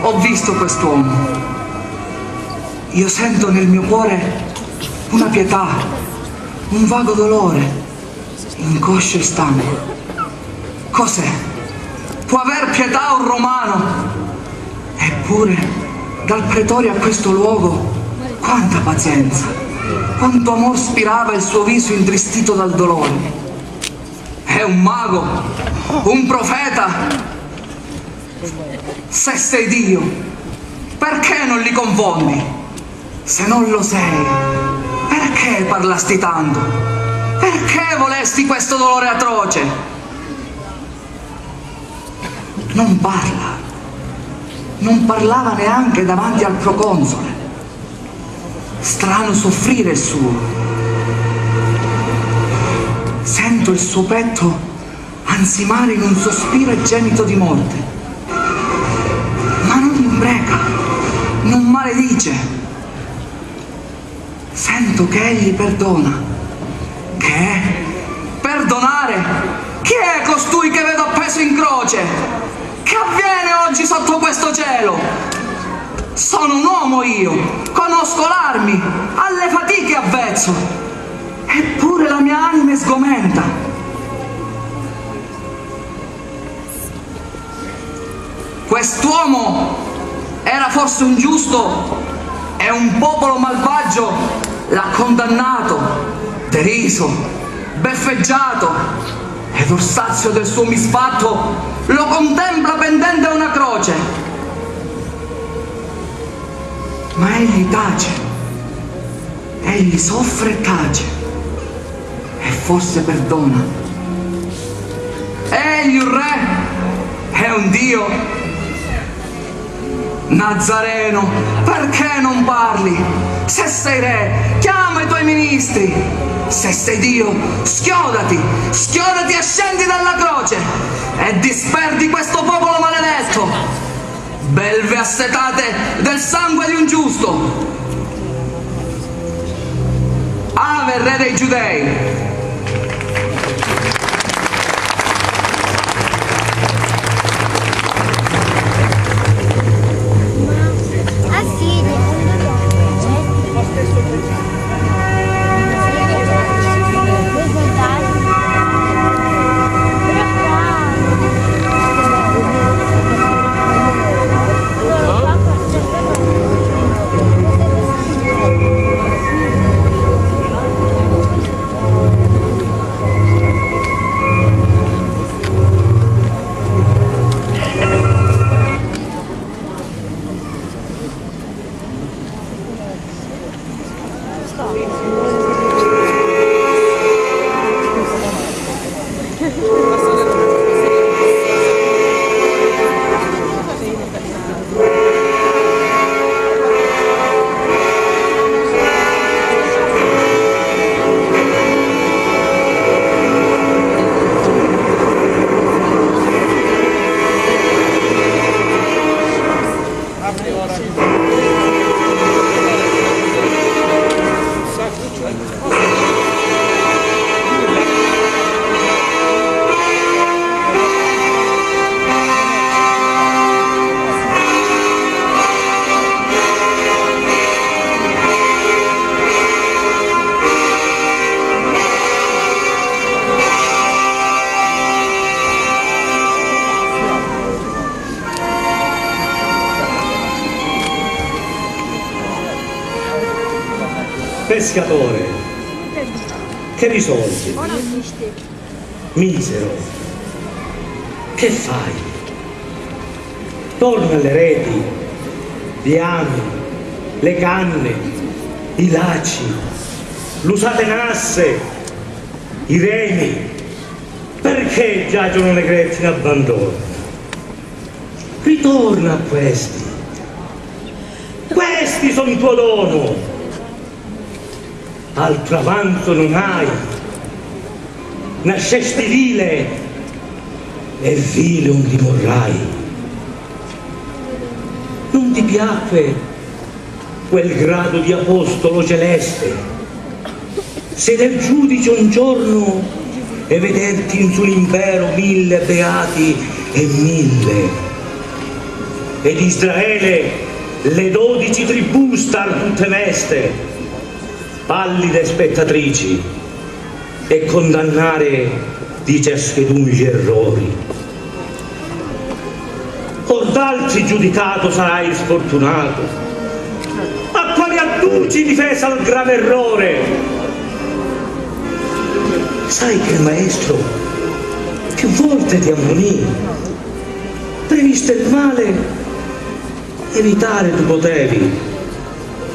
Ho visto quest'uomo. Io sento nel mio cuore una pietà, un vago dolore, inconscio e stanco. Cos'è? Può aver pietà un romano? Eppure, dal pretorio a questo luogo, quanta pazienza, quanto amor spirava il suo viso intristito dal dolore. È un mago, un profeta. Se sei Dio, perché non li confondi? Se non lo sei, perché parlasti tanto? Perché volesti questo dolore atroce? Non parla. Non parlava neanche davanti al proconsole. Strano soffrire il suo. Sento il suo petto ansimare in un sospiro e gemito di morte. Ma non impreca, non maledice. Sento che egli perdona. Che è? Perdonare? Chi è costui che vedo appeso in croce? Che avviene oggi sotto questo cielo? Sono un uomo io, conosco l'armi, alle fatiche avvezzo, eppure la mia anima è sgomenta. Quest'uomo era forse un giusto e un popolo malvagio l'ha condannato, deriso, beffeggiato, ed orsazio del suo misfatto lo contempla pendente a una croce. Ma egli tace, egli soffre e tace, e forse perdona. Egli un re, è un Dio. Nazareno, perché non parli? Se sei re, chiama i tuoi ministri. Se sei Dio, schiodati, schiodati e scendi dalla croce e disperdi questo popolo maledetto. Belve assetate del sangue di un giusto. Ave, re dei Giudei. Pescatore, che risolvi? Misero, che fai? Torna alle reti, gli ami, le canne, i lacci, l'usate nasse, i remi. Perché giacciono le grezze in abbandono? Ritorna a questi. Questi sono il tuo dono. Altro avanzo non hai. Nascesti vile e vile un dimorrai. Non ti piacque quel grado di apostolo celeste? Se del giudice un giorno e vederti in sull'impero 1000 beati e 1000. ed Israele le 12 tribù star tutte veste, pallide spettatrici, e condannare di ciaschedun gli errori. Or d'altri giudicato sarai sfortunato, a quali adduci difesa al grave errore? Sai che il maestro più volte ti ammonì, previsto il male, evitare tu potevi,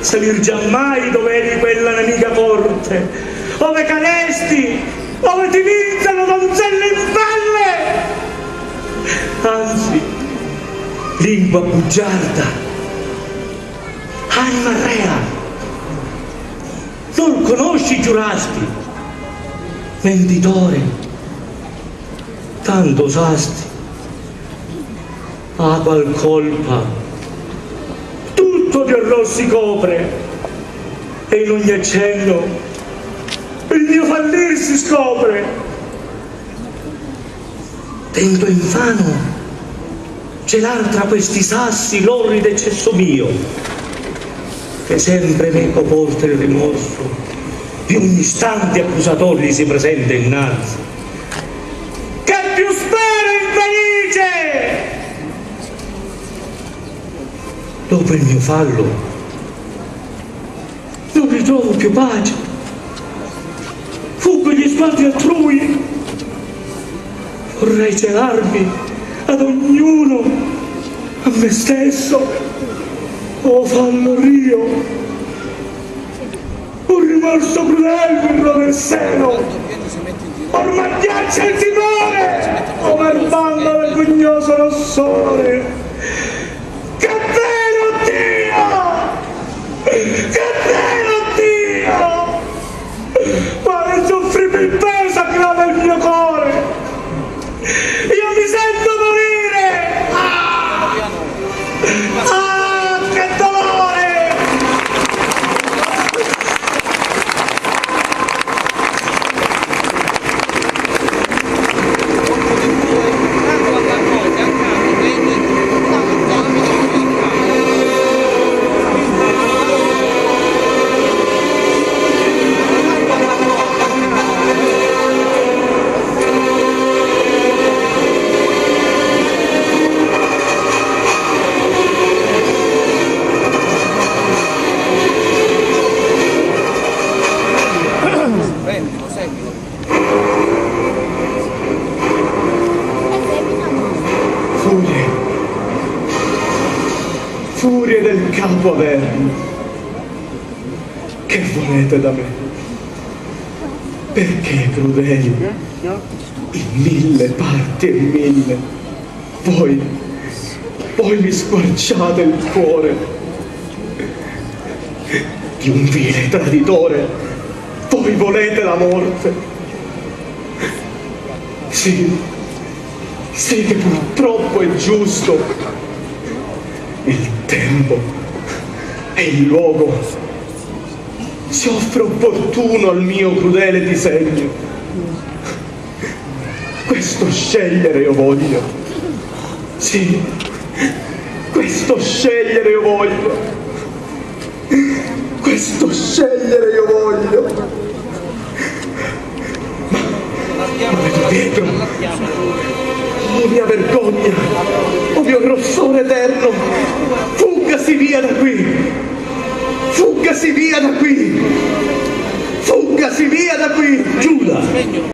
salir giammai dove eri quella nemica forte, ove cadesti, ove ti vinzano donzelle in pelle. Anzi, lingua bugiarda, anima rea, non conosci i giurasti, mentitore, tanto osasti, a qual colpa tutto di orror si copre, e in ogni accenno il mio fallir si scopre. Tento invano celar tra questi sassi l'orrido eccesso mio, che sempre meco porta il rimorso di ogni istante accusatore gli si presenta innanzi. Che più spera infelice! Dopo il mio fallo non ritrovo più pace, fuggo gli sguardi altrui, vorrei celarmi ad ognuno, a me stesso, o fallo rio, un rimorso crudele mi rode il seno, ormai ghiaccia il timore, o verbando vergognoso rossore. Che vero Dio! Che vero Dio! Quale soffrimento peso aggrava il mio cuore! Io mi sento morire! Ah, che dolore! Furie del capo averno, che volete da me? Perché crudeli, in 1000 parti e 1000, voi mi squarciate il cuore di un vile traditore, voi volete la morte. Sì, che purtroppo è giusto. Il tempo e il luogo si offre opportuno al mio crudele disegno. Questo scegliere io voglio. Sì, questo scegliere io voglio. Questo scegliere io voglio. Ma vedo dietro. Oh mia vergogna, oh mio rossore eterno, fuggasi via da qui, fuggasi via da qui, fuggasi via da qui, Giuda!